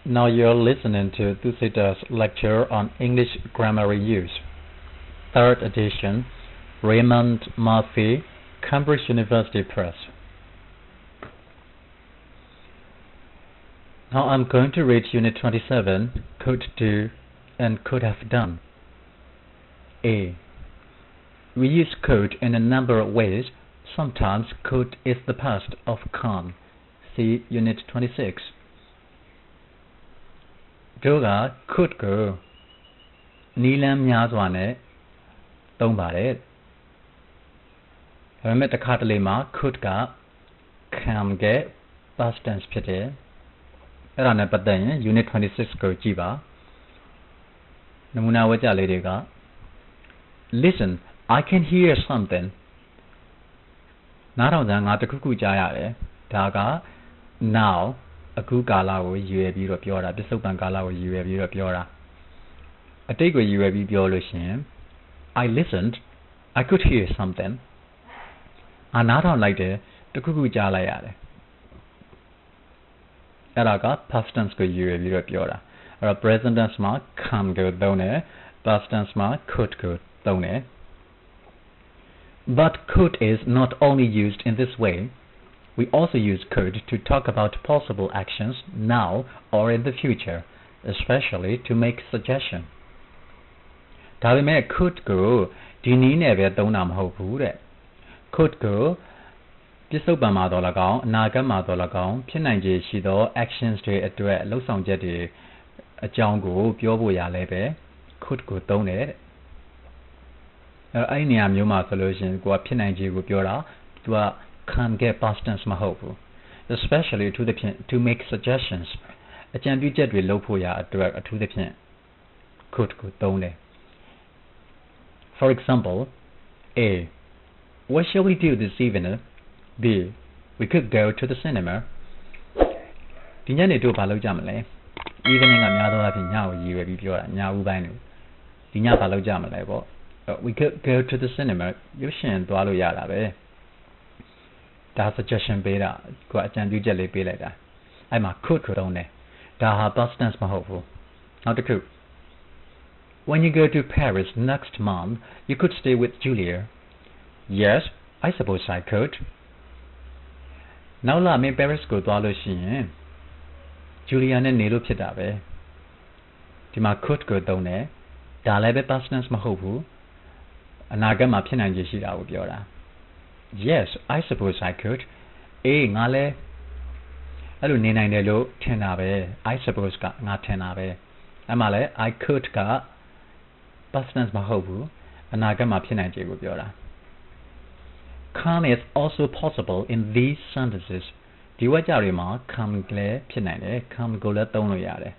Now you're listening to Thucydides' lecture on English grammar use. Third edition, Raymond Murphy, Cambridge University Press. Now I'm going to read Unit 27, Could Do and Could Have Done. A. We use could in a number of ways. Sometimes could is the past of can. See Unit 26. တို့က could ကိုနီလန်းများစွာနဲ့သုံးပါတယ်။ဒါပေမဲ့တစ်ခါတလေမှာ could က can ရဲ့ past tense ဖြစ်တယ်။အဲ့ဒါနဲ့ပတ်သက်ရင် Unit 26 ကိုကြည့်ပါ။နမူနာဝေကျလေးတွေက Listen, I can hear something. နားထောင်စမ်းငါတစ်ခုခုကြားရတယ်။ဒါက now အခုကာလကိုရွယ်ပြီးတော့ပြောတာပစ္စုပန်ကာလကိုရွယ်ပြီးတော့ပြောတာအတိတ်ကိုရွယ်ပြီးပြောလို့ရှိရင် I listened, I could hear something. နားထောင်လိုက်တယ်တစ်ခုခုကြားလိုက်ရတယ်အဲ့ဒါက past tense ကိုရွယ်ပြီးတော့ပြောတာအဲ့တော့ present tense မှာ can ကိုသုံးတယ် past tense မှာ could ကိုသုံးတယ် But could is not only used in this way. We also use could to talk about possible actions now or in the future, especially to make suggestion. ဒါပေမဲ့ could ကိုဒီနည်းနဲ့ပဲသုံးတာမဟုတ်ဘူးတဲ့ could ကိုပစ္စုပန်မှာတော့၎င်းအနာဂတ်မှာတော့၎င်းဖြစ်နိုင်ခြေရှိသော actions တွေအတွက်လှုပ်ဆောင်ချက်တွေအကြောင်းကိုပြောဖို့ရလဲပဲ could ကိုသုံးတယ်တဲ့အဲ့ဒီနေရာမျိုးမှာဆိုလို့ရှိရင်ကိုကဖြစ်နိုင်ခြေကိုပြောတာသူကcan get past tense မဟုတ်ဘူး especially to make suggestions အကြံပြုချက်တွေလုပ်ဖို့ရအတွက်အထူးသဖြင့် could ကိုသုံးတယ် For example, A. What shall we do this evening? B. We could go to the cinema. ဒီညနေတို့ဘာလုပ်ကြမလဲ evening ကများသောအားဖြင့်ညကိုရည်ရွယ်ပြီးပြောတာညဦးပိုင်းလို့ဒီညဘာလုပ်ကြမလဲပေါ့ We could go to the cinema ရုပ်ရှင်သွားလို့ရတာပဲဒါ suggestion ပေးတာကိုအကြံပြုချက်လေးပေးလိုက်တာအဲ့မှာ could ကိုသုံးတယ်ဒါဟာ past tense မဟုတ်ဘူးနောက်တစ်ခု When you go to Paris next month you could stay with Julia Yes I suppose I could နောက်လာမင်း Paris ကိုသွားလို့ရှိရင် Julia နဲ့နေလို့ဖြစ်တာပဲဒီမှာ could ကိုသုံးတယ်ဒါလည်းပဲ past tense မဟုတ်ဘူးအနာဂတ်မှာဖြစ်နိုင်ခြေရှိတာကိုပြောတာYes, I suppose I could. ငါလည်းအဲ့လိုနေနိုင်တယ်လို့ထင်တာပဲ I suppose ကငါထင်တာပဲအဲ့မှာလဲ I could က past tense မဟုတ်ဘူးအနာဂတ်မှာဖြစ်နိုင်ခြေကိုပြောတာ Can is also possible in these sentences ဒီဝါကျတွေမှာ can လည်းဖြစ်နိုင်တယ် can ကိုလည်းသုံးလို့ရတယ်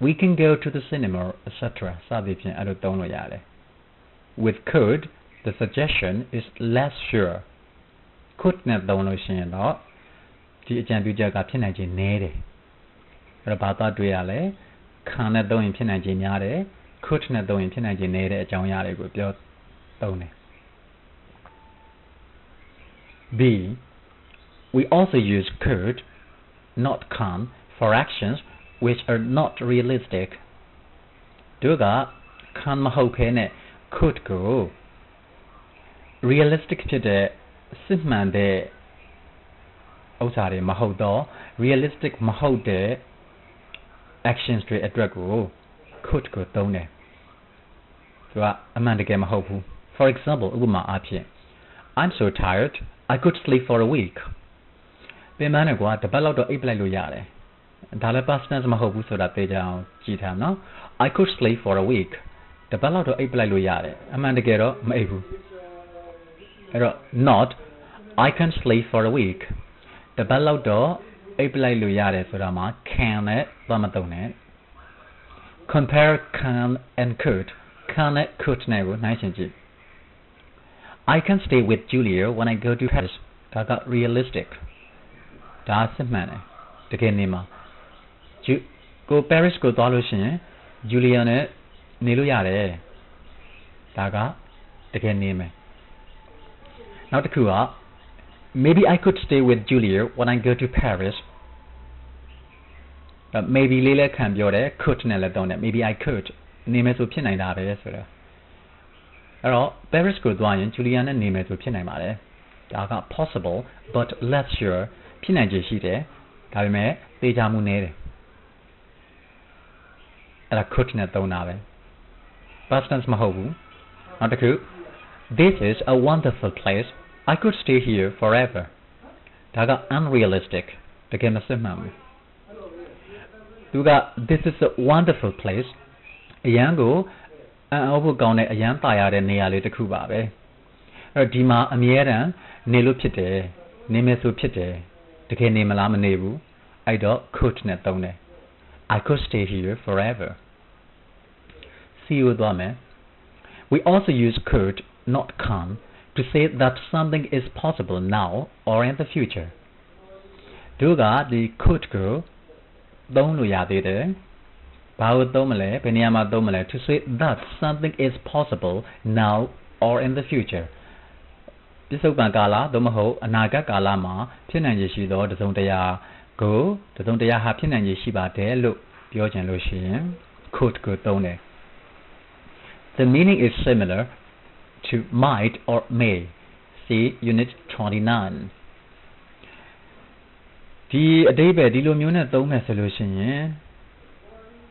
We can go to the cinema etc စသည်ဖြင့်အဲ့လိုသုံးလို့ရတယ် With could the suggestion is less sure. Could နဲ့သုံးလို့ရှိရင်တော့ဒီအကြံပြုချက်ကဖြစ်နိုင်ခြေနည်းတယ်အဲ့တော့ဘာသာတွေ့ရလဲ can နဲ့သုံးရင်ဖြစ်နိုင်ခြေများတယ် could နဲ့သုံးရင်ဖြစ်နိုင်ခြေနည်းတဲ့အကြောင်းအရာတွေကိုပြောသုံးတယ် B. We also use could not can for actions which are not realistic တို့က can မဟုတ်ဘဲနဲ့ could ကို realistic ဖြစ်တဲ့စစ်မှန်တဲ့ဥစ္စာတွေမဟုတ်တော့ realistic မဟုတ်တဲ့ actions တွေအတွက်ကို could ကိုသုံးတယ်သူကအမှန်တကယ်မဟုတ်ဘူး For example ဥပမာအားဖြင့် I'm so tired I could sleep for a week ပင်ပန်းတယ်ကွာတစ်ပတ်လောက်တော့အိပ်ပလိုက်လို့ရတယ်ဒါလည်း past tense မဟုတ်ဘူးဆိုတာသိကြအောင်ကြည့်ထားနော် I could sleep for a week တစ်ပတ်လောက်တော့အိပ်ပလိုက်လို့ရတယ်အမှန်တကယ်တော့မအိပ်ဘူးအဲ့တော့ not I can sleep for a week တပတ်လောက်တော့အိပ်ပလိုက်လို့ရတယ်ဆိုတာမှာ can နဲ့သွားမသုံးနဲ့ compare can and could can နဲ့ could နဲ့ကိုနှိုင်းယှဉ်ကြည့် I can stay with Julia when I go to Paris ဒါက realistic ဒါစစ်မှန်တယ်တကယ်နေမှာကို Paris ကိုသွားလို့ရှိရင် Julia နဲ့နေလို့ရတယ်ဒါကတကယ်နေမယ်နောက်တစ်ခုက Maybe I could stay with Julia when I go to Paris maybe လေးလည်းခံပြောတယ် could နဲ့လည်းသုံးတယ် maybe I could နေမယ်ဆိုဖြစ်နိုင်တာပဲဆိုတော့အဲ့တော့ Paris ကိုသွားရင် Julia နဲ့နေမယ်ဆိုဖြစ်နိုင်ပါတယ်ဒါက possible but less sure ဖြစ်နိုင်ခြေရှိတယ်ဒါပေမဲ့သေချာမှုနည်းတယ်အဲ့ဒါ could နဲ့သုံးတာပဲ past tense မဟုတ်ဘူးနောက်တစ်ခု This is a wonderful place I could stay here forever ဒါက unrealistic တကယ်မစစ်မှန်ဘူးသူက This is a wonderful place အရန်ကိုအံ့ဩဖို့ကောင်းတဲ့အရန်ပါရတဲ့နေရာလေးတစ်ခုပါပဲအဲ့တော့ဒီမှာအမြဲတမ်းနေလို့ဖြစ်တယ်နေမယ်ဆိုဖြစ်တယ်တကယ်နေမလားမနေဘူးအဲ့တော့ could နဲ့သုံးတယ် I could stay here forever see you သွားမယ် we also use could not can to say that something is possible now or in the future တို့ကဒီ could ကိုသုံးလို့ရသေးတယ်ဘာလို့သုံးမလဲဘယ်နေရာမှာသုံးမလဲ to say that something is possible now or in the future ပြစ္ဆုတ်ပံကာလသို့မဟုတ်အနာဂတ်ကာလမှာဖြစ်နိုင်ခြေရှိသောတစုံတရာကိုတစုံတရာဟာဖြစ်နိုင်ခြေရှိပါတယ်လို့ပြောချင်လို့ရှိရင် could ကိုသုံးတယ် The meaning is similar to might or may see unit 29ဒီအဓိပ္ပာယ်ဒီလိုမျိုးနဲ့သုံးမယ်ဆိုလို့ရှိရင်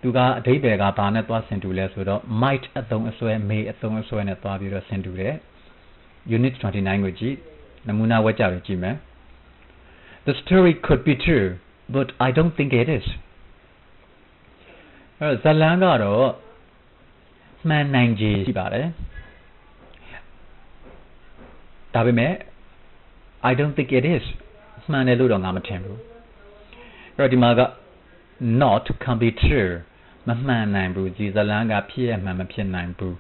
သူကအဓိပ္ပာယ်ကဘာနဲ့သွားဆင်တူလဲဆိုတော့ might အသုံးအစွဲ may အသုံးအစွဲနဲ့သွားပြီးတော့ဆင်တူတယ် unit 29ကိုကြည့်နမူနာဝက်ကြကိုကြည့်မယ် The story could be true but I don't think it is အဲ့ဇလန်းကတော့မှန်နိုင်ခြေရှိပါတယ်ဒါပေမဲ့ I don't think it is မှန်တယ်လို့တော့ငါမထင်ဘူးအဲ့တော့ဒီမှာက not can be true မမှန်နိုင်ဘူးဒီဇလန်းကဖြစ်ရမှန်မဖြစ်နိုင်ဘူး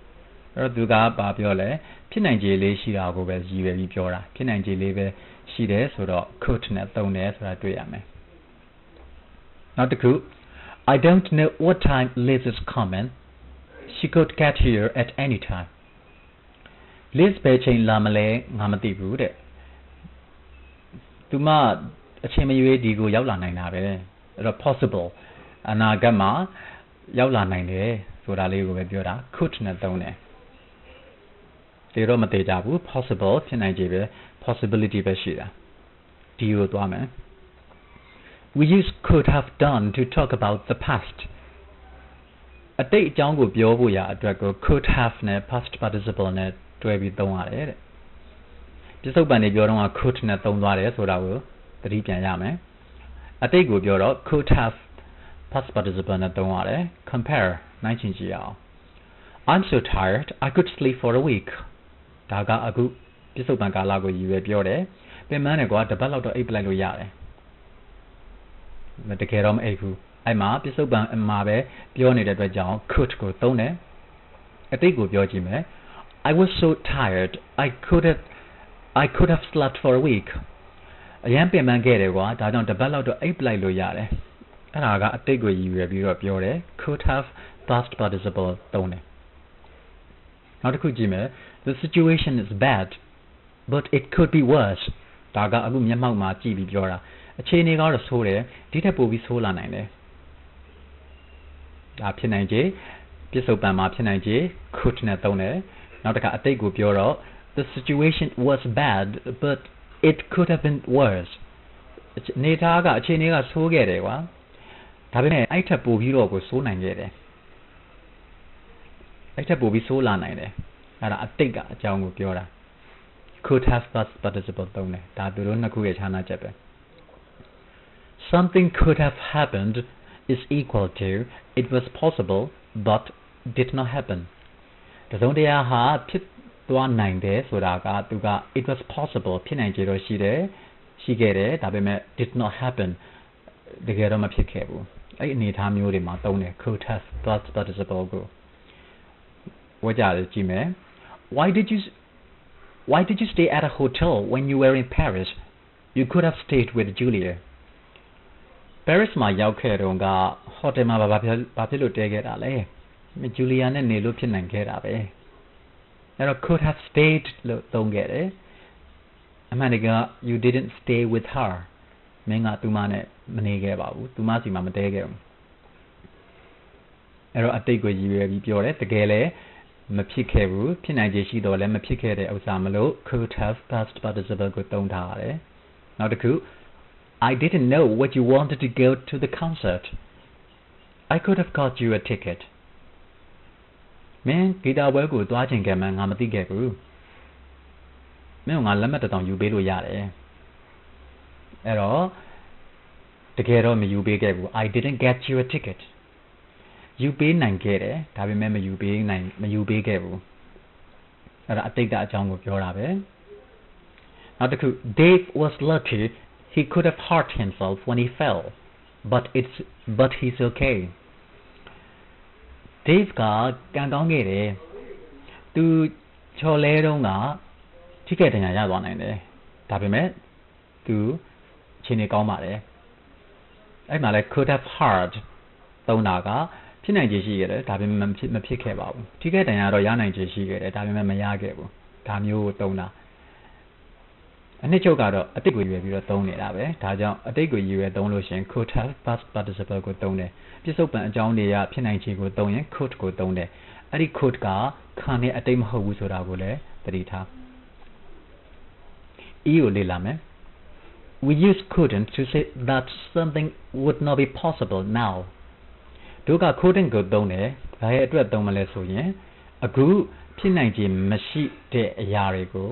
အဲ့တော့သူကဘာပြောလဲဖြစ်နိုင်ခြေလေးရှိတာကိုပဲရည်ရွယ်ပြီးပြောတာဖြစ်နိုင်ခြေလေးပဲရှိတယ်ဆိုတော့ could နဲ့သုံးတယ်ဆိုတာတွေ့ရမယ်နောက်တစ်ခု I don't know what time Liz is coming she could get here at any time Liz ပဲချိန်လာမလဲငါမသိဘူးတဲ့သူမအချိန်မရွေးဒီကိုရောက်လာနိုင်တာပဲအဲ့တော့ possible အနာဂတ်မှာရောက်လာနိုင်တယ်ဆိုတာလေးကိုပဲပြောတာ could နဲ့သုံးတယ်ဒီတော့မသေးကြဘူး possible ဖြစ်နိုင်ခြေပဲ possibility ပဲရှိတာဒီကိုသွားမယ် We use could have done to talk about the past အတိတ်အကြောင်းကိုပြောဖို့ရအတွက်ကို could have နဲ့ past participle နဲ့တွဲပြီးသုံးရတယ်တဲ့ပြစ္ဆုတ်ပံနေပြောတော့ could နဲ့သုံးသွားတယ်ဆိုတာကိုသတိပြန်ရမယ်အတိတ်ကိုပြောတော့ could have past participle နဲ့သုံးရတယ် compare နိုင်ချင်ကြည့်အောင် I'm so tired I could sleep for a week ဒါကအခုပြစ္ဆုတ်ပံကာလကိုရည်ရွယ်ပြောတယ်ပြင်ပန်းတယ်ကွာတစ်ပတ်လောက်တော့အိပ်ပလိုက်လို့ရတယ်တကယ်တော့မအိပ်ဘူးအဲ့မှာပြစ္ဆုတ်ပံမှာပဲပြောနေတဲ့အတွက်ကြောင့် could ကိုသုံးတယ်အတိတ်ကိုပြောကြည့်မယ် I was so tired I could have slept for a week အရင်ပြင်ပန်းခဲ့တယ်ကွာဒါကြောင့်တစ်ပတ်လောက်တော့အိပ်ပလိုက်လို့ရတယ်အဲ့ဒါကအတိတ်ကိုရည်ရွယ်ပြီးတော့ပြောတယ် could have past participle သုံးတယ်နောက်တစ်ခုကြည့်မယ် The situation is bad but it could be worse ဒါကအခုမျက်မှောက်မှာကြည့်ပြီးပြောတာအခြေအနေကတော့ဆိုးတယ်ဒီထက်ပိုပြီးဆိုးလာနိုင်တယ်ဒါဖြစ်နိုင်ခြေပြစ္ဆုတ်ပံမှာဖြစ်နိုင်ခြေ could နဲ့သုံးတယ်နောက်တစ်ခါအတိတ်ကိုပြောတော့ The situation was bad but it could have been worse အနေထားကအခြေအနေကဆိုးခဲ့တယ်ကွာဒါပေမဲ့အဲ့ထက်ပိုပြီးတော့ကိုဆိုးနိုင်ခဲ့တယ်အဲ့ထက်ပိုပြီးဆိုးလာနိုင်တယ်အဲ့ဒါအတိတ်ကအကြောင်းကိုပြောတာ could have past participle သုံးတယ်ဒါသူတို့နှစ်ခုရဲ့ခြားနားချက်ပဲ Something could have happened is equal to it was possible but did not happen တစုံတရာဟာဖြစ်သွားနိုင်တယ်ဆိုတာကသူက it was possible ဖြစ်နိုင်ကြတော့ရှိခဲ့တယ်ဒါပေမဲ့ did not happen တကယ်တော့မဖြစ်ခဲ့ဘူးအဲ့အနေအထားမျိုးတွေမှာသုံးတယ် could have past participle ကိုဝေကြရကြည့်မယ် Why did you stay at a hotel when you were in Paris you could have stayed with Julia Paris မှာရောက်ခဲ့တော့ကဟိုတယ်မှာဘာဖြစ်လို့တဲခဲ့တာလဲ Julia နဲ့နေလို့ဖြစ်နိုင်ခဲ့တာပဲအဲ့တော့ could have stayed လို့သုံးခဲ့တယ်အမှန်တကယ် you didn't stay with her မင်းကသူမနဲ့မနေခဲ့ပါဘူးသူမစီမှာမတဲခဲ့ဘူး အဲ့တော့အတိတ်ကိုရည်ရွယ်ပြီးပြောတယ်တကယ်လည်းမဖြစ်ခဲ့ဘူးဖြစ်နိုင်ခြေရှိတော့လည်းမဖြစ်ခဲ့တဲ့ဥစ္စာမလို့ could have past participle ကိုသုံးထားရတယ်နောက်တစ်ခု I didn't know what you wanted to go to the concert I could have got you a ticket မင်းဂီတာပွဲကိုသွားချင်ခဲ့မှငါမသိခဲ့ဘူးမင်းကငါလက်မှတ်တစ်တောင်ယူပေးလို့ရတယ်အဲ့တော့တကယ်တော့မယူပေးခဲ့ဘူး I didn't get you a ticket ယူပေးနိုင်ခဲ့တယ်ဒါပေမဲ့မယူပေးခဲ့ဘူးအဲ့ဒါအတိတ်ကအကြောင်းကိုပြောတာပဲနောက်တစ်ခု Dave was lucky he could have hurt himself when he fell but he's okay Dave ကကံကောင်းခဲ့တယ်သူချော်လဲတုန်းကထိခိုက်ဒဏ်ရာရသွားနိုင်တယ်ဒါပေမဲ့သူခြေနေကောင်းပါတယ်အဲ့မှာလဲ could have hurt သုံးတာကဖြစ်နိုင်ခြေရှိခဲ့တယ်ဒါပေမဲ့မဖြစ်ခဲ့ပါဘူးထိခိုက်ဒဏ်ရာတော့ရနိုင်ခြေရှိခဲ့တယ်ဒါပေမဲ့မရခဲ့ဘူးဒါမျိုးကိုသုံးတာအနှစ်ချုပ်ကတော့အတိတ်ကိုရွယ်ပြီးတော့သုံးနေတာပဲဒါကြောင့်အတိတ်ကိုရွယ်သုံးလို့ရှိရင် could have past participle ကိုသုံးတယ်ပြစ္ဆုတ်ပံအကြောင်းတွေကဖြစ်နိုင်ခြေကိုသုံးရင် could ကိုသုံးတယ်အဲ့ဒီ could ကခံနဲ့အတိတ်မဟုတ်ဘူးဆိုတာကိုလည်းသတိထား E ကိုလေ့လာမယ် We use couldn't to say that something would not be possible now တို့က couldn't ကိုသုံးတယ်ဒါရဲ့အတွက်သုံးမလဲဆိုရင်အခုဖြစ်နိုင်ခြေမရှိတဲ့အရာတွေကို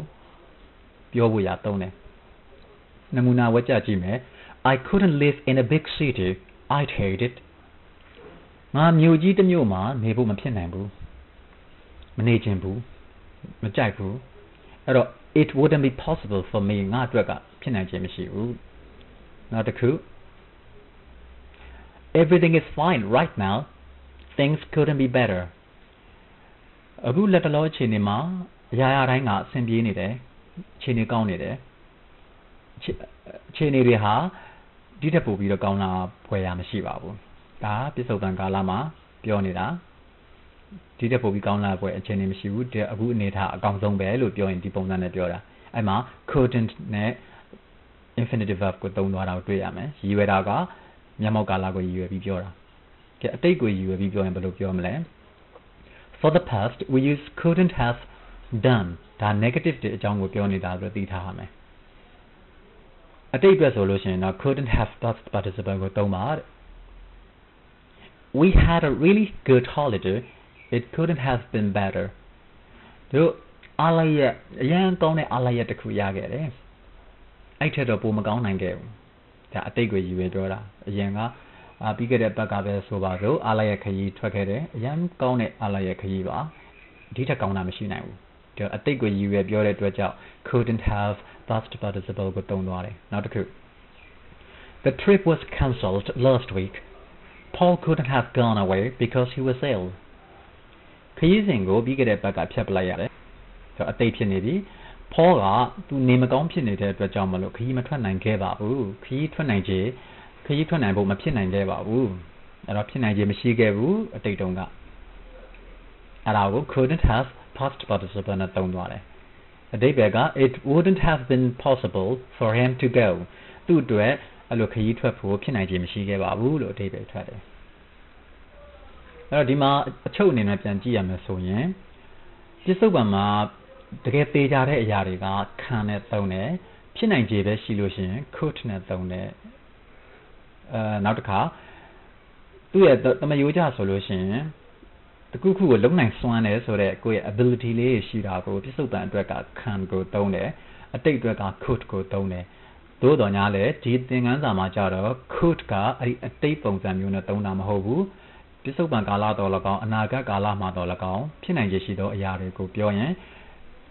ပြောဖို့ရသုံးတယ်နမူနာဝက်ကြကြည့်မယ် I couldn't live in a big city I'd hate it ငါမြို့ကြီးတစ်မြို့မှာနေဖို့မဖြစ်နိုင်ဘူးမနေချင်ဘူးမကြိုက်ဘူးအဲ့တော့ it wouldn't be possible for me ငါအတွက်ကဖြစ်နိုင်ခြေမရှိဘူးနောက်တစ်ခု Everything is fine right now things couldn't be better အခုလက်တလောအခြေအနေမှာအရာရာတိုင်းကအဆင်ပြေနေတယ်အခြေအနေကောင်းနေတယ်အခြေအနေတွေဟာဒီတက်ပို့ပြီးတော့ကောင်းလာဖွယ်ရမရှိပါဘူးဒါပြစ္ဆုတ်ပံကာလမှာပြောနေတာဒီတက်ပို့ပြီးကောင်းလာဖွယ်အခြေအနေမရှိဘူးအခုအနေထားအကောင်းဆုံးပဲလို့ပြောရင်ဒီပုံစံနဲ့ပြောတာအဲ့မှာ couldn't နဲ့ infinitive verb ကိုသုံးသွားတာကိုတွေ့ရမယ်ရည်ရွယ်တာကမျက်မှောက်ကာလကိုရည်ရွယ်ပြီးပြောတာကဲအတိတ်ကိုရည်ရွယ်ပြီးပြောရင်ဘယ်လိုပြောမလဲ For the past we use couldn't have done ဒါ negative တွေအကြောင်းကိုပြောနေတာဆိုသိထားရမယ်အတိတ်အတွက်ဆိုလို့ရှိရင်တော့ couldn't have past participle ကိုသုံးပါတဲ့ We had a really good holiday it couldn't have been better တို့အားလိုက်ရအရန်ကောင်းတဲ့အားလိုက်ရတစ်ခုရခဲ့တယ်အဲ့ထက်တော့ပိုမကောင်းနိုင်ခဲ့ဘူးဒါအတိတ်ကိုရည်ရွယ်ပြောတာအရင်ကပြီးခဲ့တဲ့ဘက်ကပဲဆိုပါစို့အားလိုက်ရခရီးထွက်ခဲ့တယ်အရန်ကောင်းတဲ့အားလိုက်ရခရီးပါဒီထက်ကောင်းတာမရှိနိုင်ဘူးဒါအတိတ်ကိုရည်ရွယ်ပြောတဲ့အတွက်ကြောင့် couldn't have past participle ကိုသုံးသွားတယ်နောက်တစ်ခု The trip was cancelled last week Paul couldn't have gone away because he was ill ခရီးစဉ်ကိုပြီးခဲ့တဲ့ဘက်ကဖျက်ပလိုက်ရတယ်ဒါအတိတ်ဖြစ်နေပြီPaul ကသူနေမကောင်းဖြစ်နေတဲ့အတွက်ကြောင့်မလို့ခရီးမထွက်နိုင်ခဲ့ပါဘူးခရီးထွက်နိုင်ဖို့မဖြစ်နိုင်ခဲ့ပါဘူးအဲ့တော့ဖြစ်နိုင်ခြေမရှိခဲ့ဘူးအတိတ်တုန်းကအဲ့ဒါကို couldn't have past participle နဲ့သုံးသွားတယ်အတိတ်ဘက်က it wouldn't have been possible for him to go သူ့အတွက်အဲ့လိုခရီးထွက်ဖို့ဖြစ်နိုင်ခြေမရှိခဲ့ပါဘူးလို့အတိတ်ပဲထွက်တယ်အဲ့တော့ဒီမှာအချုပ်အနေနဲ့ပြန်ကြည့်ရမယ်ဆိုရင်ပြစ္ဆုတ်ပံမှာတကယ်သေးကြတဲ့အရာတွေကခံနဲ့သုံးတယ်ဖြစ်နိုင်ခြေပဲရှိလို့ရှိရင် could နဲ့သုံးတယ်နောက်တစ်ခါသူ့ရဲ့တမယိုးကြဆိုလို့ရှိရင်တခုခုကိုလုံနိုင်စွမ်းတယ်ဆိုတော့ကိုယ့်ရဲ့ ability လေးရှိတာကိုပြစ္ဆုတ်ပံအတွက်ကခံကိုသုံးတယ်အတိတ်အတွက်က could ကိုသုံးတယ်သို့တော်ညာလဲဒီသင်ခန်းစာမှာကြတော့ could ကအဲ့ဒီအတိတ်ပုံစံမျိုးနဲ့သုံးတာမဟုတ်ဘူးပြစ္ဆုတ်ပံကာလတော်၎င်းအနာဂတ်ကာလမှာတော်၎င်းဖြစ်နိုင်ခြေရှိသောအရာတွေကိုပြောရင်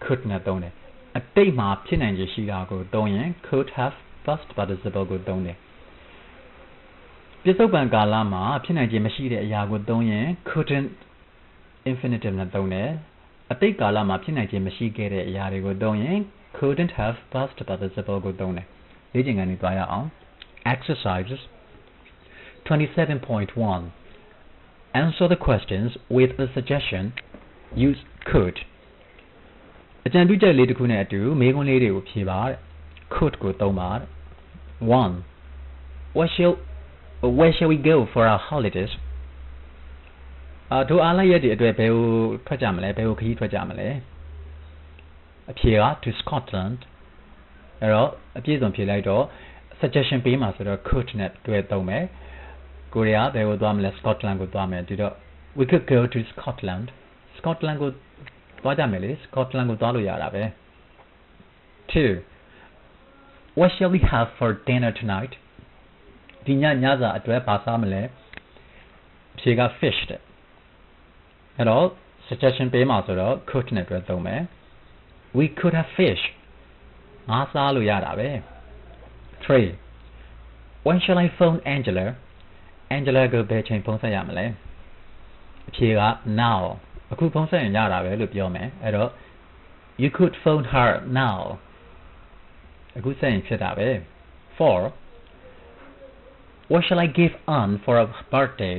could နဲ့သုံးတယ်အတိတ်မှာဖြစ်နိုင်ခြေရှိတာကိုသုံးရင် could have past participle ကိုသုံးတယ်ပြစ္ဆုတ်ပံကာလမှာဖြစ်နိုင်ခြေမရှိတဲ့အရာကိုသုံးရင် couldn't infinitive နဲ့သုံးတယ်အတိတ်ကာလမှာဖြစ်နိုင်ခြေမရှိခဲ့တဲ့အရာတွေကိုသုံးရင် couldn't have past participle ကိုသုံးတယ်လေ့ကျင့်ခန်းတွေတွားရအောင် exercises 27.1 Answer the questions with a suggestion use could အကြံပြုချက်လေးတစ်ခုနဲ့အတူမေးခွန်းလေးတွေကိုဖြေပါတဲ့ could ကိုသုံးပါတဲ့ 1 Where shall we go for our holidays တို့အားလိုက်ရတဲ့အတွက်ဘယ်ကိုထွက်ကြမလဲဘယ်ကိုခရီးထွက်ကြမလဲအဖြေက to Scotland အဲ့တော့အပြည့်စုံဖြေလိုက်တော့ suggestion ပေးမှာဆိုတော့ could နဲ့တွဲသုံးမယ်ကိုရီးယားဘယ်ကိုသွားမလဲ Scotland ကိုသွားမယ်ဒီတော့ we could go to Scotland ကိုသွားကြမယ်လေ Scotland ကိုသွားလို့ရတာပဲ 2 what shall we have for dinner tonight ဒီညစာအတွက်ဘာစားမလဲအဖြေက fish တဲ့အဲ့တော့ suggestion ပေးမှာဆိုတော့ could နဲ့တွဲသုံးမယ် we could have fish ငါးစားလို့ရတာပဲ 3 when shall I phone Angela ကိုဘယ်ချိန်ဖုန်းဆက်ရမလဲအဖြေက now အခုဖုန်းဆက်ရင်ရတာပဲလို့ပြောမယ်အဲ့တော့ you could phone her now အခုဆက်ရင်ဖြစ်တာပဲ 4 what shall I give Anne for a birthday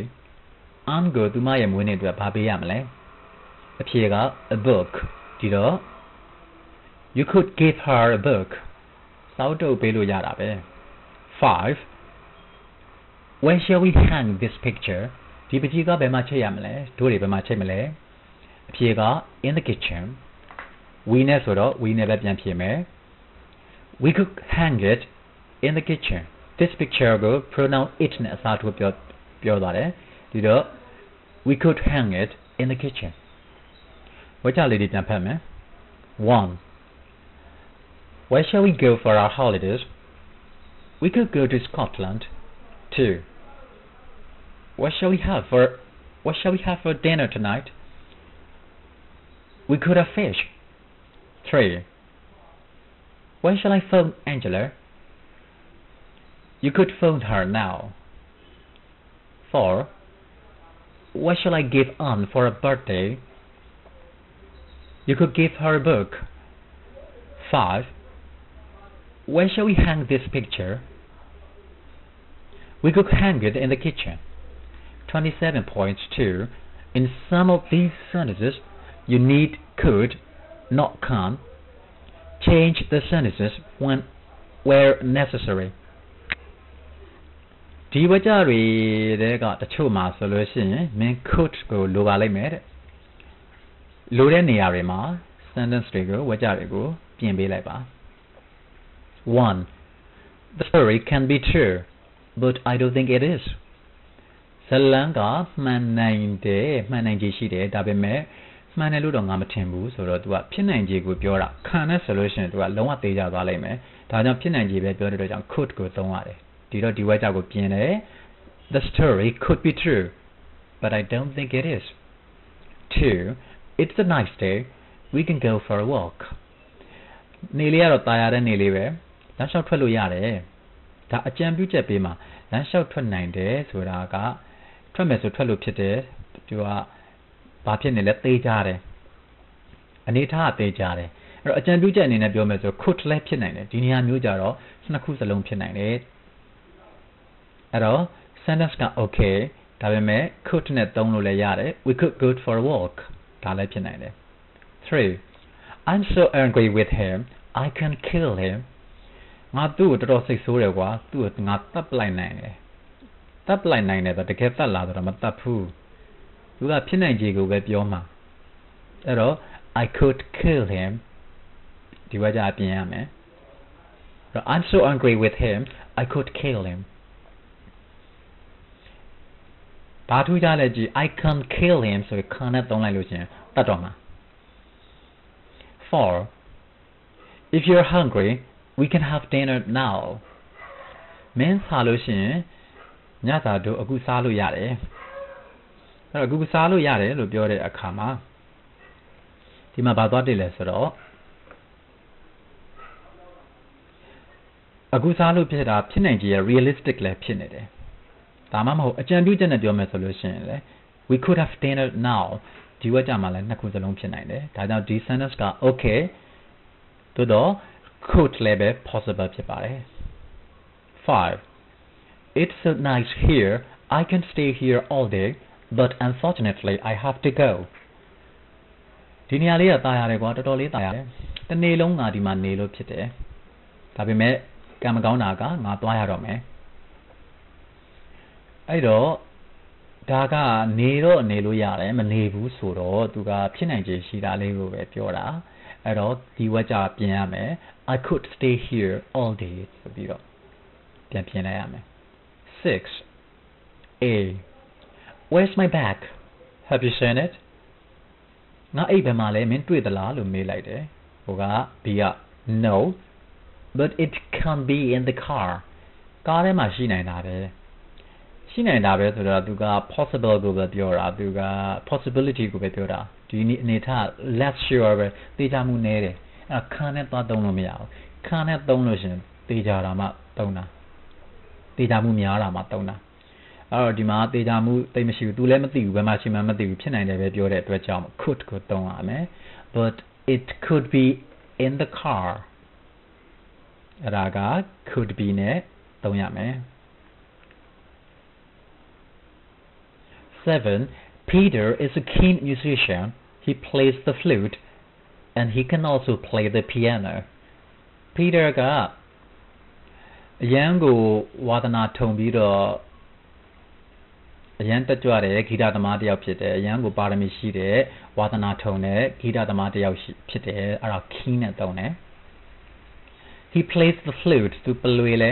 Anne ကိုသူမရဲ့မွေးနေ့အတွက်ဘာပေးရမလဲအဖြေက a book ဒီတော့ you could give her a book စာအုပ်တုပ်ပေးလို့ရတာပဲ 5 where shall we hang this picture ဒီပကြီးကဘယ်မှာချိတ်ရမလဲတို့တွေဘယ်မှာချိတ်မလဲအဖြေက in the kitchen we နဲ့ဆိုတော့ we နဲ့ပဲပြန်ဖြေမယ် we could hang it in the kitchen this picture ကို pronoun it နဲ့အစားထိုးပြောသွားတယ်ဒီတော့ we could hang it in the kitchen ဝါကြလေးတွေပြန်ဖတ်မယ် 1 where shall we go for our holidays we could go to Scotland 2 what shall we have for dinner tonight we could have fish 3 when shall I phone Angela you could phone her now 4 what shall I give Anne for a birthday you could give her a book 5 where shall we hang this picture we could hang it in the kitchen 27.2 in some of these sentences you need could not can change the sentences where necessary ဒီဝကြတွေကတချို့မှာဆိုလို့ရှိရင် main could ကိုလိုပါလိမ့်မယ်တဲ့လိုတဲ့နေရာတွေမှာ sentence တွေကိုဝကြတွေကိုပြင်ပေးလိုက်ပါ 1 the story can be true but I don't think it is ဇလန်းကမှန်နိုင်ခြေရှိတယ်ဒါပေမဲ့မှန်တယ်လို့တော့ငါမထင်ဘူးဆိုတော့ तू ကဖြစ်နိုင်ခြေကိုပြောတာခံနဲ့ဆိုလို့ရှိရင် तू ကလုံးဝသေးကြသွားလိမ့်မယ်ဒါကြောင့်ဖြစ်နိုင်ခြေပဲပြောတဲ့အတွက်ကြောင့် could ကိုသုံးရတယ်ဒီတော့ဒီဝကြကိုပြင်တယ် the story could be true but I don't think it is 2 it's a nice day we can go for a walk နေလေးကတော့ตายရတဲ့နေလေးပဲလမ်းလျှောက်ထွက်လို့ရတယ်ဒါအကြံပြုချက်ပေးမှာလမ်းလျှောက်ထွက်နိုင်တယ်ဆိုတာကထွက်မယ်ဆိုထွက်လို့ဖြစ်တယ်သူကဘာဖြစ်နေလဲသေးကြတယ်အနေထားအသေးကြတယ်အဲ့တော့အကြံပြုချက်အနေနဲ့ပြောမယ်ဆို could လည်းဖြစ်နိုင်တယ်ဒီနေရာမျိုးကြတော့နှစ်ခုစလုံးဖြစ်နိုင်တယ်အဲ့တော့ sentence က okay ဒါပေမဲ့ could နဲ့သုံးလို့လည်းရတယ် we could go for a walk ဒါလည်းဖြစ်နိုင်တယ်3 I'm so angry with him I can kill him ငါသူ့ကိုတော်တော်စိတ်ဆိုးတယ်ကွာသူ့ကိုငါတတ်ပလိုက်နိုင်တယ်ဆိုတကယ်တတ်လာတော့မတတ်ဘူးသူကဖြစ်နိုင်ခြေကိုပဲပြောမှာအဲ့တော့ I could kill him ဒီဝါကြအပြင်ရမယ်အဲ့တော့ I'm so angry with him I could kill him ဘာထူးကြလဲကြည့် I can kill him ဆိုရင်ခံနဲ့သုံးလိုက်လို့ရှင်တတ်တော့မှာ 4 if you're hungry we can have dinner now မင်းစားလို့ရှင်ညစာတို့အခုစားလို့ရတယ်အဲ့တော့အခုစားလို့ရတယ်လို့ပြောတဲ့အခါမှာဒီမှာဘာသွားတည်လဲဆိုတော့အခုစားလို့ဖြစ်တာဖြစ်နိုင်ခြေရ realistic လည်းဖြစ်နေတယ်ဒါမှမဟုတ်အကြံပြုချက်နဲ့ပြောမယ်ဆိုလို့ရှိရင်လေ we could have dinner now ဒီဝက်ကြမှာလည်းနှစ်ခုစလုံးဖြစ်နိုင်တယ်ဒါကြောင့်ဒီ sentence က okay သို့တော့ could လည်းပဲ possible ဖြစ်ပါတယ် 5 it's so nice here I can stay here all day but unfortunately I have to go ဒီနေရာလေးကตายရတယ်ကွာတော်တော်လေးตายရတယ်တနေ့လုံးငါဒီမှာနေလို့ဖြစ်တယ်ဒါပေမဲ့ကံမကောင်းတာကငါသွားရတော့မယ်အဲ့တော့ ဒါကနေတော့နေလို့ရတယ်မနေဘူးဆိုတော့သူကဖြစ်နိုင်ခြေရှိတာလေးကိုပဲပြောတာအဲ့တော့ဒီဝက်ကြပြင်ရမယ် I could stay here all day ဆိုပြီးတော့ပြန်ပြင်လိုက်ရမယ် 6 A Where's my bag Have you seen it ငါအိတ်ဘယ်မှာလဲမင်းတွေ့သလားလို့မေးလိုက်တယ်ဟိုက B က No but it can be in the car ကားထဲမှာရှိနိုင်တာပဲရှိနိုင်တာပဲဆိုတော့သူက possible ကိုပဲပြောတာသူက possibility ကိုပဲပြောတာဒီအနေထား less sure ပဲသိကြမှုနည်းတယ်အဲ့တော့ခံနဲ့သွားသုံးလို့မရဘူးခံနဲ့သုံးလို့ရှင်သိကြတာမှသုံးတာသိကြမှုများတာမှသုံးတာအဲ့တော့ဒီမှာသိကြမှုသိမရှိဘူး तू လည်းမသိဘူးဘယ်မှာရှိမှမသိဘူးဖြစ်နိုင်တယ်ပဲပြောတဲ့အတွက်ကြောင့် could ကိုသုံးရမယ် but it could be in the car အဲ့ဒါက could be နဲ့သုံးရမယ် 7 Peter is a keen musician he plays the flute and he can also play the piano Peter ကအရန်ကိုဝါသနာထုံပြီးတော့အရန်တက်ကြွတဲ့ဂီတသမားတစ်ယောက်ဖြစ်တယ်အရန်ကိုပါရမီရှိတဲ့ဝါသနာထုံတဲ့ဂီတသမားတစ်ယောက်ဖြစ်တယ်အဲ့ဒါ keen နဲ့သုံးတယ် He plays the flute သူပလွေလဲ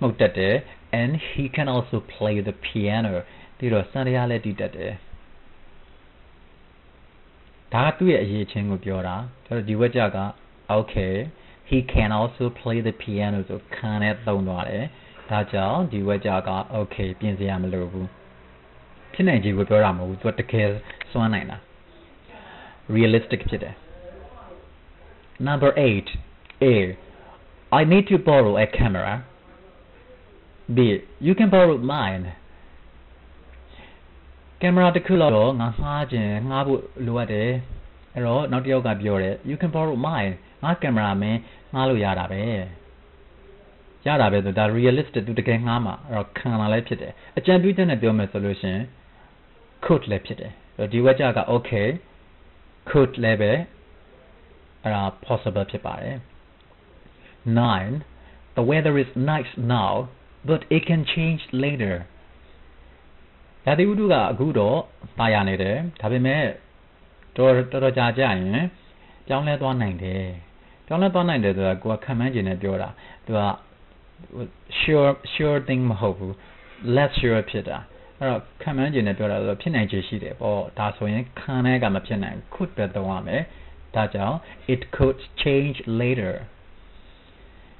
မှုတ်တတ်တယ် and he can also play the piano ပြီးတော့စံတရားလည်းတီးတတ်တယ်ဒါကသူ့ရဲ့အရေးချင်းကိုပြောတာဒါတော့ဒီဝက်ကြက okay he can also play the piano ဆိုခံနဲ့သုံးသွားတယ်ဒါကြောင့်ဒီဝက်ကြက okay ပြင်စရာမလိုဘူးဖြစ်နိုင်ခြေကိုပြောတာမဟုတ်ဘူးသူကတကယ်စွမ်းနိုင်တာ realistic ဖြစ်တယ် number 8 A I need to borrow a camera B you can borrow mine ကင်မရာတစ်ခုတော့ငါငှားဖို့လိုအပ်တယ်အဲ့တော့နောက်တစ်ယောက်ကပြောတယ် you can borrow mine ငါကင်မရာမင်းငှားလို့ရတာပဲဆိုဒါ realistic သူတကယ်ငှားမှာအဲ့တော့ခံလာလည်းဖြစ်တယ်အကြံပြုချက်နဲ့ပြောမယ်ဆိုလို့ရှင် could လည်းဖြစ်တယ်အဲ့တော့ဒီဝက်ကြက okay could လည်းပဲအဲ့ဒါ possible ဖြစ်ပါတယ် 9 the weather is nice now but it can change laterရာသီဥတုကအခုတော့ပါရနေတယ်ဒါပေမဲ့တော်ကြာရင်ပြောင်းလဲသွားနိုင်တယ်ဆိုတာကိုကခံမှန်းခြင်းနဲ့ပြောတာသူက sure thing မဟုတ်ဘူး less sure ဖြစ်တာအဲ့တော့ခံမှန်းခြင်းနဲ့ပြောတာဆိုဖြစ်နိုင်ခြေရှိတယ်ပေါ့ဒါဆိုရင်ခံတဲ့ကမဖြစ်နိုင် could ပဲသုံးရမယ်ဒါကြောင့် it could change later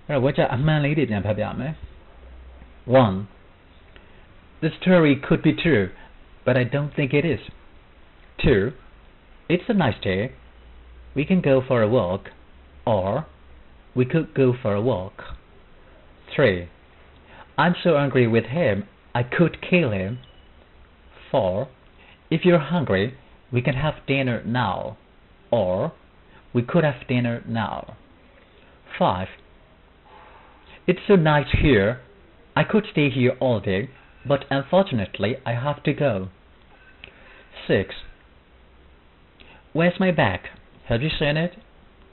အဲ့တော့ဝက်ချအမှန်လေးတွေပြန်ဖတ်ပြမယ် 1 The story could be true, but I don't think it is. 2. It's a nice day. We can go for a walk, or we could go for a walk. 3. I'm so angry with him, I could kill him. 4. If you're hungry, we can have dinner now, or we could have dinner now. 5. It's so nice here, I could stay here all day. But unfortunately, I have to go. 6. Where's my bag? Have you seen it?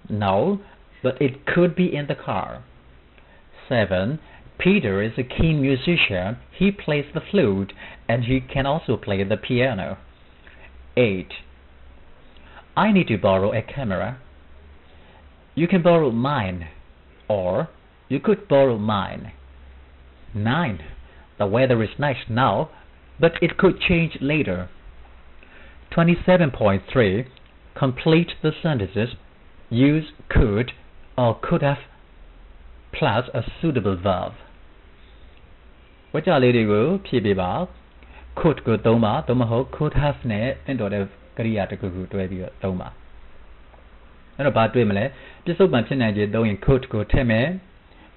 No, but it could be in the car. 7. Peter is a keen musician. He plays the flute, and he can also play the piano. 8. I need to borrow a camera. You can borrow mine, or you could borrow mine. 9. The weather is nice now, but it could change later. 27.3. Complete the sentences. Use could or could have plus a suitable verb. ဝါကြလေးတွေကိုဖြည့်ပေးပါ could ကိုသုံးပါသို့မဟုတ် could have နဲ့တင့်တော်တဲ့ကရိယာတစ်ခုခုတွဲပြီးတော့သုံးပါအဲ့တော့ဘာတွေ့မလဲပြစ္ဆုတ်ပံဖြစ်နိုင်ခြေသုံးရင် could ကိုထည့်မယ်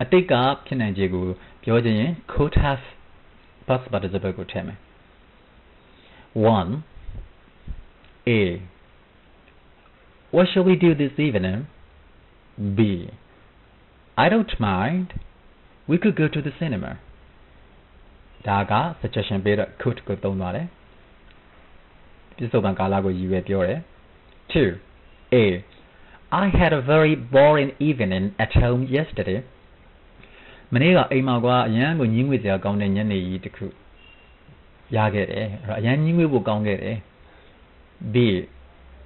အတိတ်ကဖြစ်နိုင်ခြေကိုပြောခြင်းရင် could have past participle ကိုထည့်မယ် 1 A What shall we do this evening? B I don't mind. We could go to the cinema. ဒါက suggestion ပေးတော့ could ကိုသုံးသွားတယ်ပြစ္ဆုတ်ပံကာလကိုရည်ရွယ်ပြောတယ် 2 A I had a very boring evening at home yesterday. မနေ့ကအိမ်မှာကအရန်ကိုညင်းငွေစရာကောင်းတဲ့ညနေကြီးတစ်ခု ရခဲ့တယ်အဲ့တော့အရင်ကြီးငွေဖို့ကောင်းခဲ့တယ် B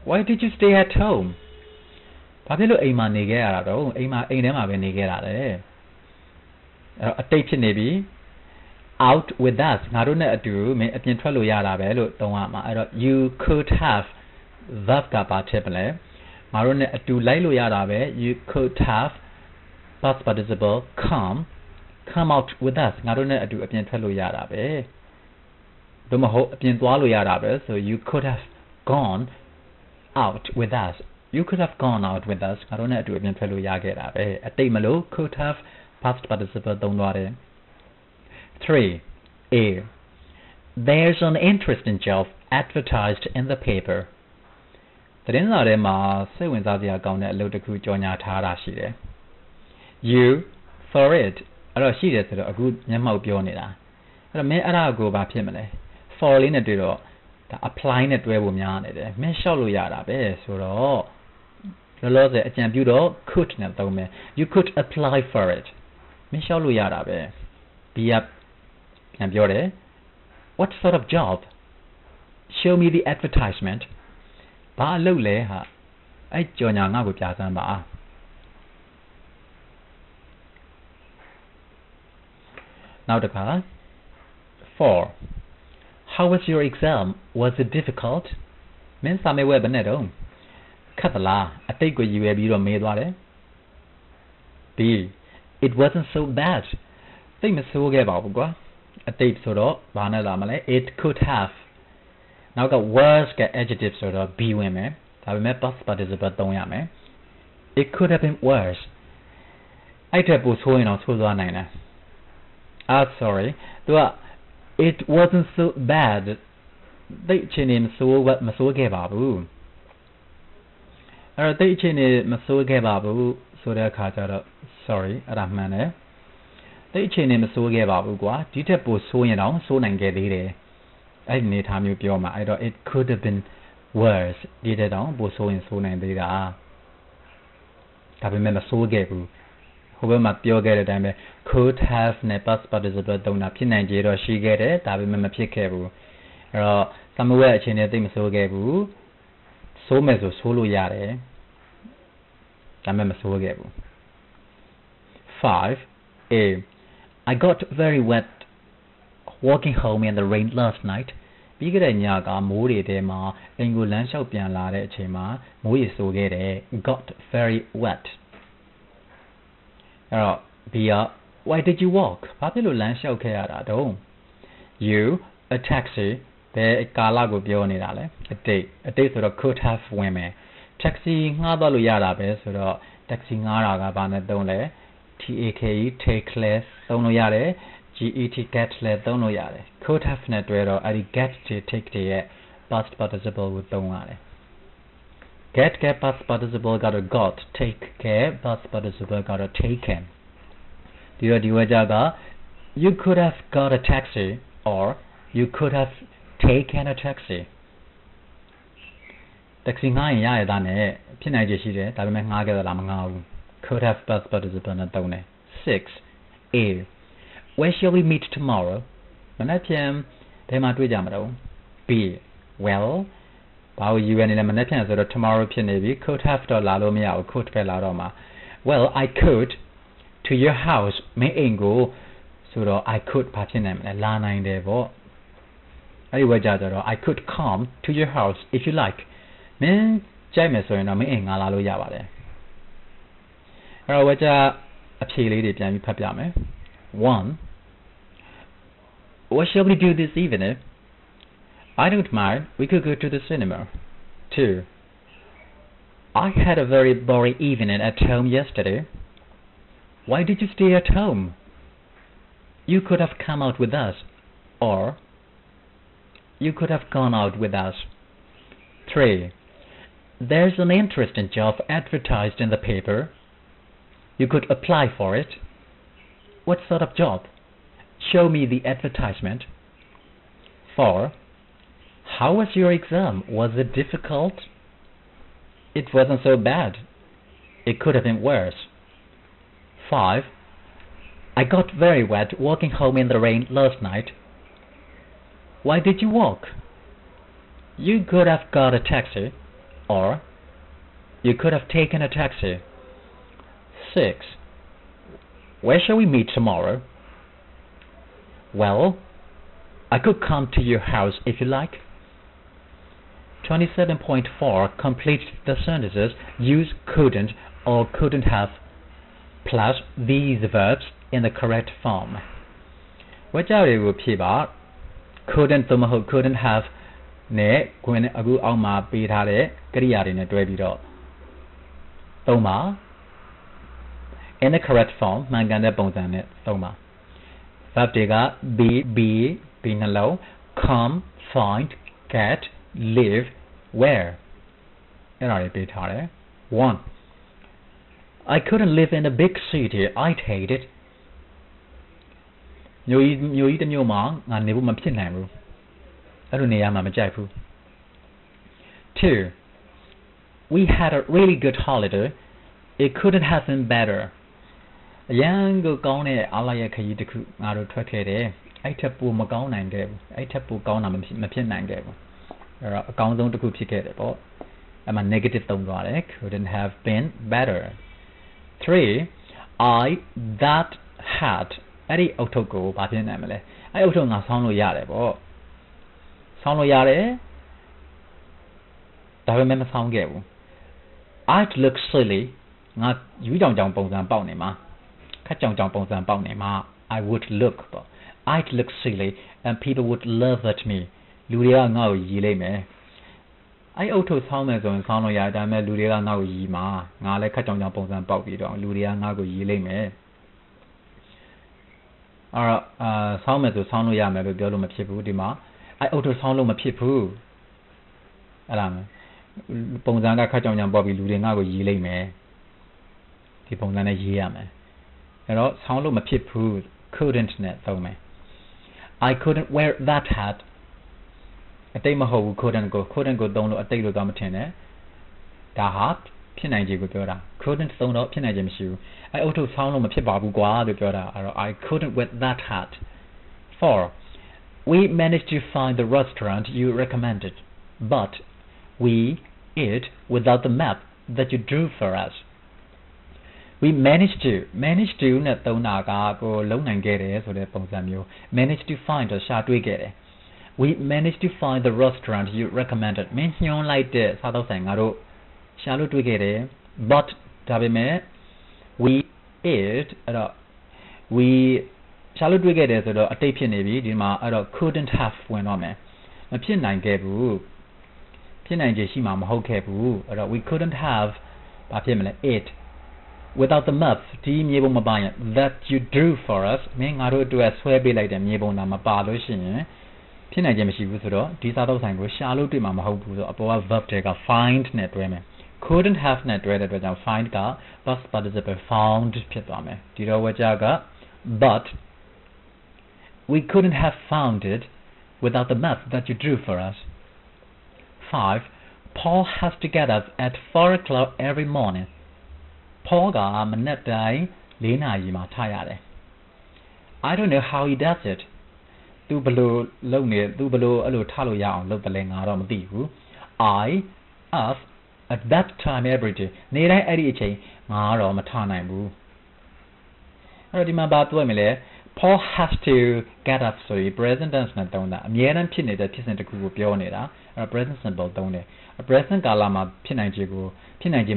Why did you stay at home ဘာဖြစ်လို့အိမ်မှာနေခဲ့ရတာတော့အိမ်ထဲမှာပဲနေခဲ့တာလေအဲ့တော့အတိတ်ဖြစ်နေပြီ out with us ငါတို့နဲ့အတူမင်းအပြင်ထွက်လို့ရတာပဲလို့သုံးရမှာအဲ့တော့ you could have verb ကပါဖြစ်ပလဲငါတို့နဲ့အတူလိုက်လို့ရတာပဲ you could have past participle come out with us ငါတို့နဲ့အတူအပြင်ထွက်လို့ရတာပဲတို့မဟုတ်အပြင်သွားလို့ရတာပဲ so you could have gone out with us you could have gone out with us ငါတို့နဲ့အတူအပြင်ထွက်လို့ရခဲ့တာပဲအတိတ်မလို့ could have past participle သုံးသွားတယ် 3. A. There's an interesting job advertised in the paper. သတင်းစာထဲမှာစိတ်ဝင်စားစရာကောင်းတဲ့အလုပ်တစ်ခုကြော်ညာထားတာရှိတယ် You saw it အဲ့တော့ရှိတယ်ဆိုတော့အခုမျက်မှောက်ပြောနေတာအဲ့တော့မင်းအဲ့ဒါကိုဘာဖြစ်မလဲ for လေးနဲ့တွေ့တော့ဒါ apply နဲ့တွဲဖို့များနေတယ်မင်းလျှောက်လို့ရတာပဲဆိုတော့လောလောဆယ်အကြံပြုတော့ could နဲ့သုံးမယ် You could apply for it မင်းလျှောက်လို့ရတာပဲ B ကပြန်ပြောတယ် What sort of job Show me the advertisement ဘာအလုပ်လဲဟာအဲ့ကြော်ညာငါ့ကိုပြစမ်းပါနောက်တစ်ခါ 4. How was your exam Was it difficult မင်းစာမေးပွဲဘယ်နဲ့တော့ခက်သလားအတိတ်ကိုရည်ရွယ်ပြီးတော့မေးသွားတယ် B It wasn't so bad သိမဆိုးခဲ့ပါဘူးကွာအတိတ်ဆိုတော့ဘာနဲ့လာမလဲ It could have နောက်က was က adjective ဆိုတော့ be ဝင်မယ်ဒါပေမဲ့ past participle သုံးရမယ် It could have been worse အဲ့တဲ့ပိုဆိုးရင်တော့ဆိုးသွားနိုင်တယ် sorry သူက It wasn't so bad သိချင်နေမဆိုးခဲ့ပါဘူးအဲ့တော့သိချင်နေမဆိုးခဲ့ပါဘူးဆိုတဲ့အခါကျတော့ sorry အဲ့ဒါမှန်တယ်သိချင်နေမဆိုးခဲ့ပါဘူးကွာဒီထက်ပိုဆိုးရင်တော့ဆိုးနိုင်ခဲ့သေးတယ်အဲ့ဒီနေထားမျိုးပြောမှာအဲ့တော့ it could have been worse ဒီတဲ့တော့ပိုဆိုးရင်ဆိုးနိုင်သေးတာဒါပေမဲ့မဆိုးခဲ့ဘူးဟိုဘက်မှာပြောခဲ့တဲ့အတိုင်းပဲ could have နဲ့ past participle သုံးတာဖြစ်နိုင်ကြတော့ရှိခဲ့တယ်ဒါပေမဲ့မဖြစ်ခဲ့ဘူးအဲ့တော့သမဝဲအခြေအနေသိမဆိုးခဲ့ဘူးဆိုးမယ်ဆိုဆိုးလို့ရတယ်ဒါပေမဲ့မဆိုးခဲ့ဘူး 5. A. I got very wet walking home in the rain last night ပြီးခဲ့တဲ့ညကမိုးတွေထဲမှာအိမ်ကိုလမ်းလျှောက်ပြန်လာတဲ့အချိန်မှာမိုးရေဆိုးခဲ့တယ် got very wet အဲ့တော့ B က Why did you walk ဘာဖြစ်လို့လမ်းလျှောက်ခဲ့ရတာတုံး You a taxi ဘယ်ကာလကိုပြောနေတာလဲအတိတ်ဆိုတော့ could have ဝင်မယ် taxi ငှားသွားလို့ရတာပဲဆိုတော့ taxi ငှားတာကဘာနဲ့သုံးလဲ take လဲသုံးလို့ရတယ် get လဲသုံးလို့ရတယ် could have နဲ့တွဲတော့အဲ့ဒီ get တွေ take တွေရဲ့ past participle ကိုသုံးရတယ် get က past participle ကတော့ got take က past participle ကတော့ taken ဒီတော့ဒီဝါကြက you could have got a taxi or you could have taken a taxi taxi ငှားရင်ရရတာနဲ့ဖြစ်နိုင်ခြေရှိတယ်ဒါပေမဲ့ငှားခဲ့တာလားမငှားဘူး could have past participle နဲ့သုံးတယ် 6. A. Where shall we meet tomorrow မနေ့ပြန်ဘယ်မှာတွေ့ကြမှာတော့ B. Well ဘာလို့ယူရနေလဲမနေ့ပြန်ဆိုတော့ tomorrow ဖြစ်နေပြီ could have တော့လာလို့မရဘူး could ပဲလာတော့မှာ Well I could to your house မင်းအိမ်ကိုဆိုတော့ I could ဘာဖြစ်နိုင်မလဲလာနိုင်တယ်ပေါ့အဲ့ဒီဝါကြတော့ I could come to your house if you like မင်းကြိုက်မယ်ဆိုရင်တော့မင်းအိမ်ငါလာလို့ရပါတယ်အဲ့တော့ဝါကြအဖြေလေးတွေပြန်ပြီးဖတ်ပြမယ် 1. What shall we do this evening? I don't mind. We could go to the cinema. 2. I had a very boring evening at home yesterday. Why did you stay at home? You could have come out with us. Or you could have gone out with us. 3. There's an interesting job advertised in the paper. You could apply for it. What sort of job? Show me the advertisement. 4. How was your exam? Was it difficult? It wasn't so bad. It could have been worse. 5. I got very wet walking home in the rain last night. Why did you walk? You could have got a taxi, or you could have taken a taxi. 6. Where shall we meet tomorrow? Well, I could come to your house if you like. 27.4 Complete the sentences. Use couldn't or couldn't have plus these verbs in the correct form. ဝကြတွေကိုဖြည့်ပါ couldn't သို့မဟုတ် couldn't have နဲ့ခွင်းအခုအောက်မှာပေးထားတဲ့ကရိယာတွေနဲ့တွဲပြီးတော့သုံးပါ in the correct form မှန်ကန်တဲ့ပုံစံနဲ့သုံးပါ verb တွေက be နှလုံး come find get live where အဲ့ဒါတွေပေးထားတယ် 1. I couldn't live in a big city. I'd hate it. မျိုးကြီးတစ်မျိုးမှာငါနေဖို့မဖြစ်နိုင်ဘူးအဲ့လိုနေရာမှာမကြိုက်ဘူး 2. We had a really good holiday. It couldn't have been better. အရန်ကိုကောင်းတဲ့အားလရဲ့ခရီးတစ်ခုငါတို့ထွက်ခဲ့တယ်အဲ့ထက်ပိုမကောင်းနိုင်ခဲ့ဘူးအဲ့ထက်ပိုကောင်းတာမဖြစ်နိုင်ခဲ့ဘူးအဲ့တော့အကောင်းဆုံးတစ်ခုဖြစ်ခဲ့တယ်ပေါ့အဲ့မှာ negative သုံးသွားတယ် couldn't have been better. 3. I that had အဲ့ဒီအုတ်ထုပ်ကိုဘာဖြစ်နိုင်မလဲအဲ့အုတ်ထုပ်ငါဆောင်းလို့ရတယ်ပေါ့ဆောင်းလို့ရတယ်ဒါပေမဲ့မဆောင်းခဲ့ဘူး I'd look silly ငါယူကြောင်ပုံစံပေါက်နေမှာခက်ကြောင်ပုံစံပေါက်နေမှာ I would look ပေါ့ I'd look silly and people would laugh at me လူတွေကငါ့ကိုရီလိုက်မယ်အဲ့အုတ်ထုပ်ဆောင်းမယ်ဆိုရင်ဆောင်းလို့ရတယ်ဒါပေမဲ့လူတွေကငါ့ကိုရီမှာငါလည်းခက်ကြောင်ပုံစံပေါက်ပြီးတော့လူတွေကငါ့ကိုရီလိုက်မယ်အဲ့တော့ဆောင်းမယ်ဆိုဆောင်းလို့ရမယ်လို့ပြောလို့မဖြစ်ဘူးဒီမှာအဲ့အုတ်ထုပ်ဆောင်းလို့မဖြစ်ဘူးအဲ့ဒါပုံစံကခက်ကြောင်ပေါက်ပြီးလူတွေငါ့ကိုရီလိုက်မယ်ဒီပုံစံနဲ့ရေးရမယ်အဲ့တော့ဆောင်းလို့မဖြစ်ဘူး couldn't နဲ့သုံးမယ် I couldn't wear that hat အတိတ်မဟုတ်ဘူး couldn't ကိုသုံးလို့အတိတ်လို့တော့မထင်နဲ့ဒါဟာဖြစ်နိုင်ခြေကိုပြောတာ couldn't သုံးတော့ဖြစ်နိုင်ခြေမရှိဘူးအဲ့အုတ်ထုပ်ဆောင်းလို့မဖြစ်ပါဘူးကွာလို့ပြောတာအဲ့တော့ I couldn't wear that hat. 4. We managed to find the restaurant you recommended but we ate without the map that you drew for us. We managed to နဲ့သုံးတာကကိုလုံးနိုင်ခဲ့တယ်ဆိုတဲ့ပုံစံမျိုး managed to find တော့ရှာတွေ့ခဲ့တယ် We managed to find the restaurant you recommended မင်းညွှန်းလိုက်တဲ့စားသောက်ဆိုင်ငါတို့ရှာလို့တွေ့ခဲ့တယ် but ဒါပေမဲ့ we ate အဲ့တော့ we ရှာလို့တွေ့ခဲ့တယ်ဆိုတော့အတိတ်ဖြစ်နေပြီဒီမှာအဲ့တော့ couldn't have ဝင်တော့မယ်မဖြစ်နိုင်ခဲ့ဘူးဖြစ်နိုင်ခြေရှိမှာမဟုတ်ခဲ့ဘူးအဲ့တော့ we couldn't have ဘာဖြစ်မလဲ ate without the map ဒီမြေပုံမပါရင် that you drew for us မင်းငါတို့အတွက်ဆွဲပေးလိုက်တဲ့မြေပုံတာမပါလို့ရှိရင်ဖြစ်နိုင်ခြင်းမရှိဘူးဆိုတော့ဒီစားတော့ဆိုင်ကိုရှာလို့တွေ့မှာမဟုတ်ဘူးဆိုတော့အပေါ်က verb တွေက find နဲ့တွဲမယ် couldn't have နဲ့တွဲတဲ့အတွက်ကြောင့် find က past participle found ဖြစ်သွားမယ်ဒီတော့ဝကြက but we couldn't have found it without the map that you drew for us. 5. Paul has to get up at 4 o'clock every morning. Paul ကမနက်တိုင်း4နာရီမှာထရတယ် I don't know how he does it. သူဘလို့လုပ်နေသူဘလို့အဲ့လိုထလို့ရအောင်လုပ်တယ်လဲငါတော့မသိဘူး I up at that time every day. နေတိုင်းအဲ့ဒီအချိန်ငါတော့မထနိုင်ဘူးအဲ့တော့ဒီမှာဘာပြောရမလဲ Paul has to get up ဆိုရင် present tense နဲ့သုံးတာအမြဲတမ်းဖြစ်နေတဲ့ဖြစ်စဉ်တစ်ခုကိုပြောနေတာအဲ့တော့ present simple သုံးတယ် present ကာလမှာဖြစ်နိုင်ခြေမဖြစ်နိုင်ခြေ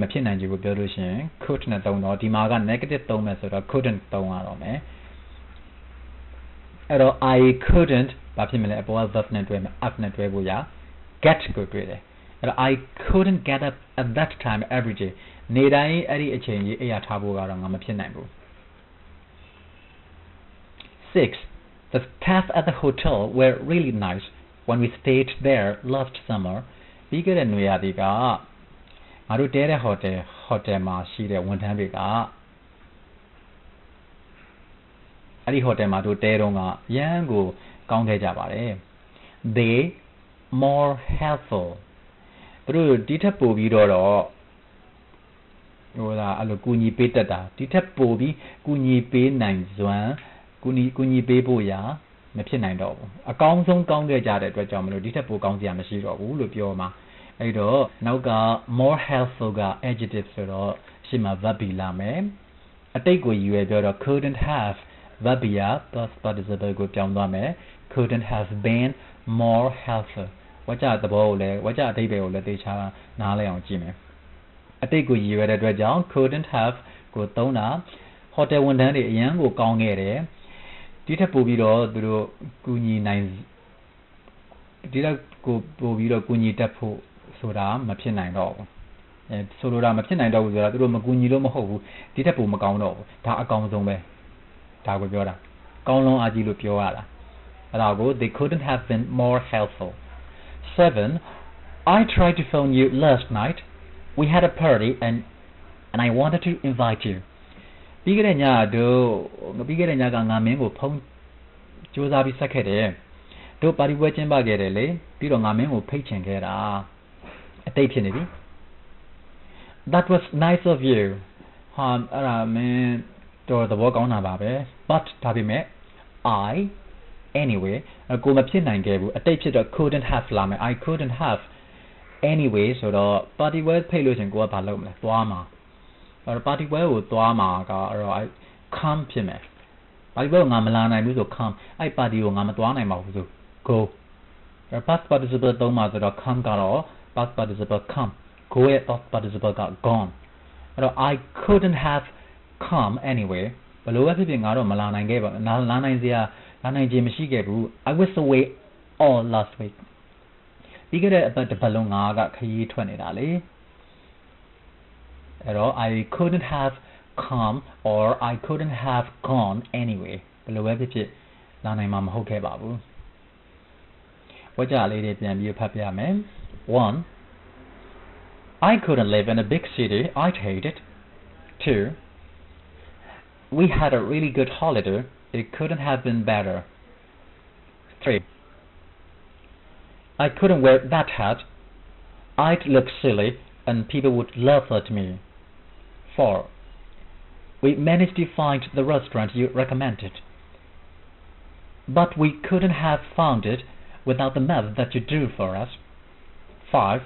ကိုပြောလို့ရှိရင် could နဲ့သုံးတော့ဒီမှာက negative သုံးမယ်ဆိုတော့ couldn't သုံးရတော့မယ်အဲ့တော့ I couldn't ဘာဖြစ်မလဲအပေါ်က verb နဲ့တွဲမယ် up နဲ့တွဲဖို့ရ get ကိုတွေ့တယ်အဲ့တော့ I couldn't get up at that time every day နေတိုင်းအဲ့ဒီအချိန်ကြီးအိပ်ရထားဖို့ကတော့ငါမဖြစ်နိုင်ဘူး 6. The staff at the hotel were really nice when we stayed there last summer. ပြီးခဲ့တဲ့နွေရာသီကငါတို့တဲတဲ့ဟိုတယ်မှာရှိတဲ့ဝန်ထမ်းတွေကအဲ့ဒီဟိုတယ်မှာတို့တဲတော့ကရန်ကိုကောင်းခဲ့ကြပါတယ် They more helpful သူတို့ဒီထက်ပိုပြီးတော့ဟိုလားအဲ့လိုကူညီပေးတတ်တာဒီထက်ပိုပြီးကူညီပေးနိုင်စွမ်းကူညီပေးဖို့ရာမ မဖြစ်နိုင်တော့ဘူးအကောင်းဆုံးကောင်းခဲ့ကြတဲ့အတွက်ကြောင့်မလို့ဒီထက်ပိုကောင်းစရာမရှိတော့ဘူးလို့ပြောမှာအဲ့တော့နောက်က more helpful က adjective ဆိုတော့ရှေ့မှာ verb ပြီးလာမယ်အတိတ်ကိုရည်ရွယ်ပြောတော့ couldn't have verb ပြီး past participle ကိုပြောင်းသွားမယ် couldn't have been more helpful ဝါကျသဘောကိုလည်းဝါကျအဓိပ္ပာယ်ကိုလည်းသေချာနားလည်အောင်ကြည့်မယ်အတိတ်ကိုရည်ရွယ်တဲ့အတွက်ကြောင့် couldn't have ကိုသုံးတာဟိုတယ်ဝန်ထမ်းတွေအရန်ကိုကောင်းခဲ့တယ်ဒီထက်ပိုပြီးတော့သူတို့ကူညီနိုင်ဒီတော့ကိုပိုပြီးတော့ကူညီတတ်ဖို့ဆိုတာမဖြစ်နိုင်တော့ဘူးဆိုလိုတာမဖြစ်နိုင်တော့ဘူးဆိုတာသူတို့မကူညီလို့မဟုတ်ဘူးဒီထက်ပိုမကောင်းတော့ဘူးဒါအကောင်းဆုံးပဲဒါကိုပြောတာကောင်းလုံးအားကြီးလို့ပြောရတာအဲ့ဒါကို they couldn't have been more helpful 7 I tried to phone you last night we had a party and I wanted to invite you ပြီးခဲ့တဲ့ညကငါမင်းကိုဖုန်းကြိုးစားပြီးဆက်ခဲ့တယ်တို့ပါတီပွဲကျင်းပခဲ့တယ်လေပြီးတော့ငါမင်းကိုဖိတ်ချင်ခဲ့တာအတိတ်ဖြစ်နေပြီ That was nice of you ဟာအဲ့ဒါမင်းတော်သဘောကောင်းတာပါပဲ but ဒါပေမဲ့ I anyway ကိုမဖြစ်နိုင်ခဲ့ဘူးအတိတ်ဖြစ်တော့ couldn't have လာမယ် I couldn't have anyway ဆိုတော့ပါတီပွဲဖိတ်လို့ရှင်ကိုကဘာလုပ်မလဲသွားမှာအဲ့တော့ပါတီပွဲကိုသွားမှာကအဲ့တော့ come ဖြစ်မယ်ပါတီပွဲကိုငါမလာနိုင်ဘူးဆို come အဲ့ပါတီကိုငါမသွားနိုင်ပါဘူးဆို go past participle သုံးမှာဆိုတော့ come ကတော့ past participle come go ရဲ့ past participle က gone အဲ့တော့ I couldn't have come anyway ဘယ်လိုပဲဖြစ်ဖြစ်ငါတော့မလာနိုင်ခဲ့ပါလာနိုင်ခြင်းမရှိခဲ့ဘူး I was away all last week ပြီးခဲ့တဲ့အပတ်တစ်ပတ်လုံးငါကခရီးထွက်နေတာလေအဲ့တော့ I couldn't have come or I couldn't have gone anyway ဘယ်လိုပဲဖြစ်ဖြစ်လာနိုင်မှာမဟုတ်ခဲ့ပါဘူးဝါကြလေးတွေပြန်ပြီးဖတ်ပြမယ် 1 I couldn't live in a big city I'd hate it 2 We had a really good holiday it couldn't have been better 3 I couldn't wear that hat I'd look silly and people would laugh at me 4 We managed to find the restaurant you recommended but we couldn't have found it without the map that you drew for us 5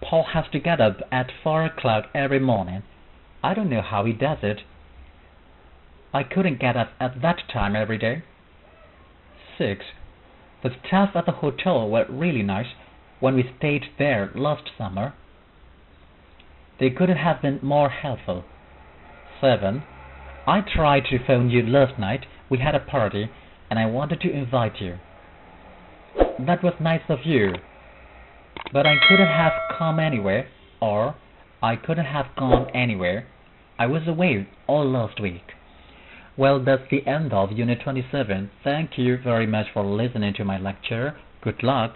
Paul has to get up at 4 o'clock every morning I don't know how he does it I couldn't get up at that time every day 6 The staff at the hotel were really nice when we stayed there last summer They couldn't have been more helpful 7 I tried to phone you last night we had a party and I wanted to invite you That was nice of you but I couldn't have come anywhere or I couldn't have gone anywhere I was away all last week Well, that's the end of Unit 27. Thank you very much for listening to my lecture. Good luck.